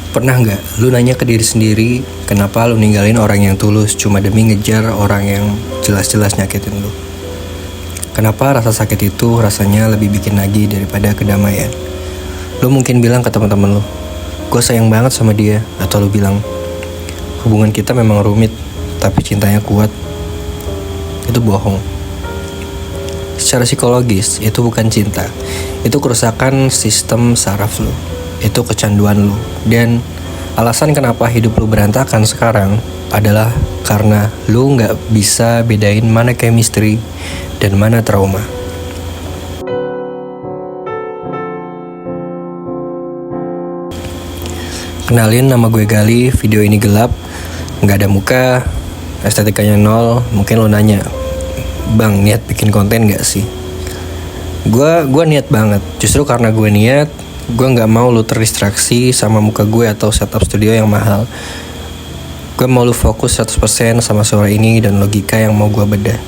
Pernah nggak lu nanya ke diri sendiri, kenapa lu ninggalin orang yang tulus cuma demi ngejar orang yang jelas-jelas nyakitin lu? Kenapa rasa sakit itu rasanya lebih bikin lagi daripada kedamaian? Lu mungkin bilang ke teman-teman lu, gue sayang banget sama dia. Atau lu bilang, hubungan kita memang rumit, tapi cintanya kuat. Itu bohong. Secara psikologis, itu bukan cinta. Itu kerusakan sistem saraf lu. Itu kecanduan lu. Dan alasan kenapa hidup lu berantakan sekarang adalah karena lu gak bisa bedain mana chemistry dan mana trauma. Kenalin, nama gue Gali. Video ini gelap, gak ada muka, estetikanya nol. Mungkin lo nanya, bang, niat bikin konten gak sih? Gue niat banget. Justru karena gue niat, gue gak mau lu terdistraksi sama muka gue atau setup studio yang mahal. Gue mau lu fokus 100% sama suara ini dan logika yang mau gue bedah.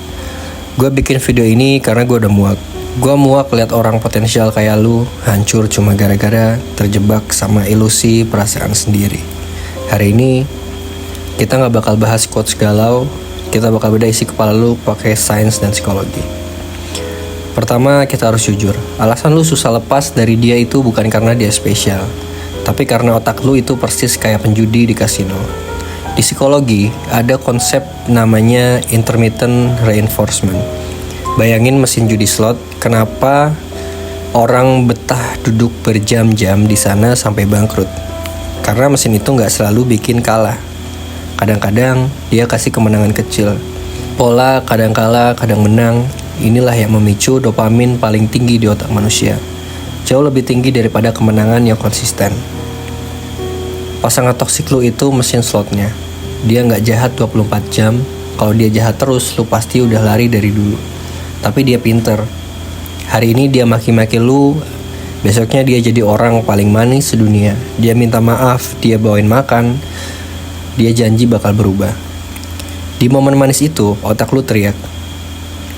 Gue bikin video ini karena gue udah muak. Gue muak lihat orang potensial kayak lu hancur cuma gara-gara terjebak sama ilusi perasaan sendiri. Hari ini kita gak bakal bahas quotes galau. Kita bakal bedah isi kepala lu pakai sains dan psikologi. Pertama, kita harus jujur. Alasan lu susah lepas dari dia itu bukan karena dia spesial, tapi karena otak lu itu persis kayak penjudi di kasino. Di psikologi, ada konsep namanya intermittent reinforcement. Bayangin mesin judi slot, kenapa orang betah duduk berjam-jam di sana sampai bangkrut? Karena mesin itu nggak selalu bikin kalah. Kadang-kadang dia kasih kemenangan kecil. Pola kadang kalah, kadang menang. Inilah yang memicu dopamin paling tinggi di otak manusia. Jauh lebih tinggi daripada kemenangan yang konsisten. Pasangan toksik lu itu mesin slotnya. Dia gak jahat 24 jam. Kalau dia jahat terus, lu pasti udah lari dari dulu. Tapi dia pinter. Hari ini dia maki-maki lu, besoknya dia jadi orang paling manis sedunia. Dia minta maaf, dia bawain makan. Dia janji bakal berubah. Di momen manis itu, otak lu teriak,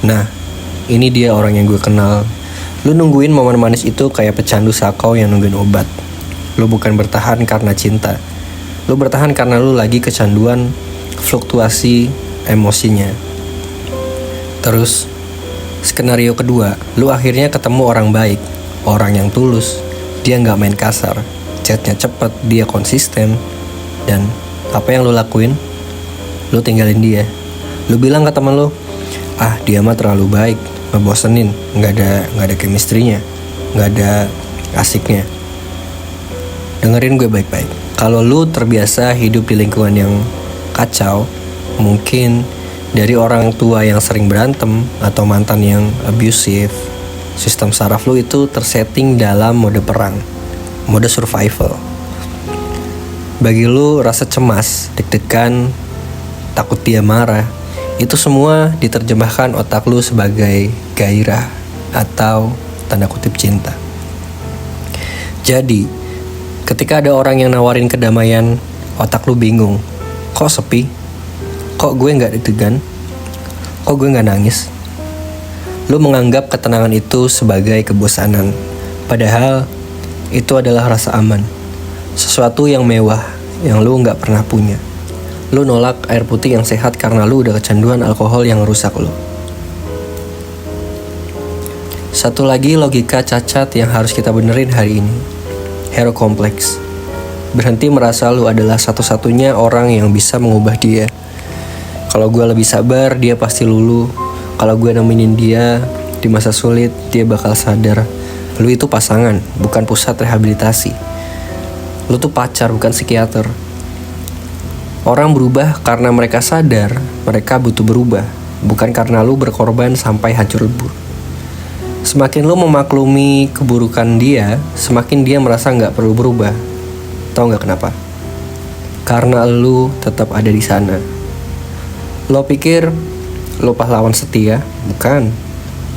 nah, ini dia orang yang gue kenal. Lu nungguin momen manis itu kayak pecandu sakau yang nungguin obat. Lu bukan bertahan karena cinta. Lu bertahan karena lu lagi kecanduan fluktuasi emosinya. Terus, skenario kedua, lu akhirnya ketemu orang baik, orang yang tulus. Dia gak main kasar, chatnya cepet, dia konsisten. Dan apa yang lu lakuin? Lu tinggalin dia. Lu bilang ke temen lu, dia mah terlalu baik, ngebosenin, nggak ada chemistry-nya, nggak ada asiknya. Dengerin gue baik-baik. Kalau lu terbiasa hidup di lingkungan yang kacau, mungkin dari orang tua yang sering berantem atau mantan yang abusive, sistem saraf lu itu tersetting dalam mode perang, mode survival. Bagi lu rasa cemas, deg-degan, takut dia marah, itu semua diterjemahkan otak lu sebagai gairah atau tanda kutip cinta. Jadi, ketika ada orang yang nawarin kedamaian, otak lu bingung. Kok sepi? Kok gue gak deg-degan? Kok gue gak nangis? Lu menganggap ketenangan itu sebagai kebosanan. Padahal, itu adalah rasa aman. Sesuatu yang mewah, yang lu gak pernah punya. Lu nolak air putih yang sehat karena lu udah kecanduan alkohol yang rusak lu. Satu lagi logika cacat yang harus kita benerin hari ini. Hero complex. Berhenti merasa lu adalah satu-satunya orang yang bisa mengubah dia. Kalau gue lebih sabar, dia pasti luluh. Kalau gue nemenin dia di masa sulit, dia bakal sadar. Lu itu pasangan, bukan pusat rehabilitasi. Lu tuh pacar, bukan psikiater. Orang berubah karena mereka sadar mereka butuh berubah, bukan karena lu berkorban sampai hancur lebur. Semakin lu memaklumi keburukan dia, semakin dia merasa gak perlu berubah. Tahu gak kenapa? Karena lu tetap ada di sana. Lo pikir lu pahlawan setia? Bukan.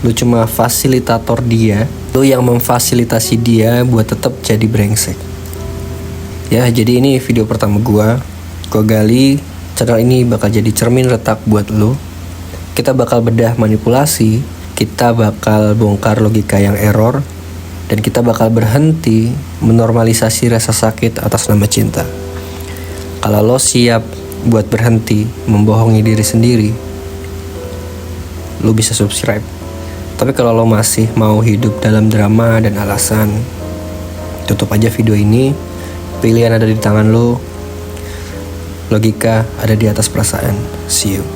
Lu cuma fasilitator dia. Lu yang memfasilitasi dia buat tetap jadi brengsek. Ya, jadi ini video pertama gue Gali. Channel ini bakal jadi cermin retak buat lo. Kita bakal bedah manipulasi, kita bakal bongkar logika yang error, Dan kita bakal berhenti menormalisasi rasa sakit atas nama cinta. Kalau lo siap buat berhenti membohongi diri sendiri, lo bisa subscribe. Tapi kalau lo masih mau hidup dalam drama dan alasan, tutup aja video ini. Pilihan ada di tangan lo. Logika ada di atas perasaan. See you.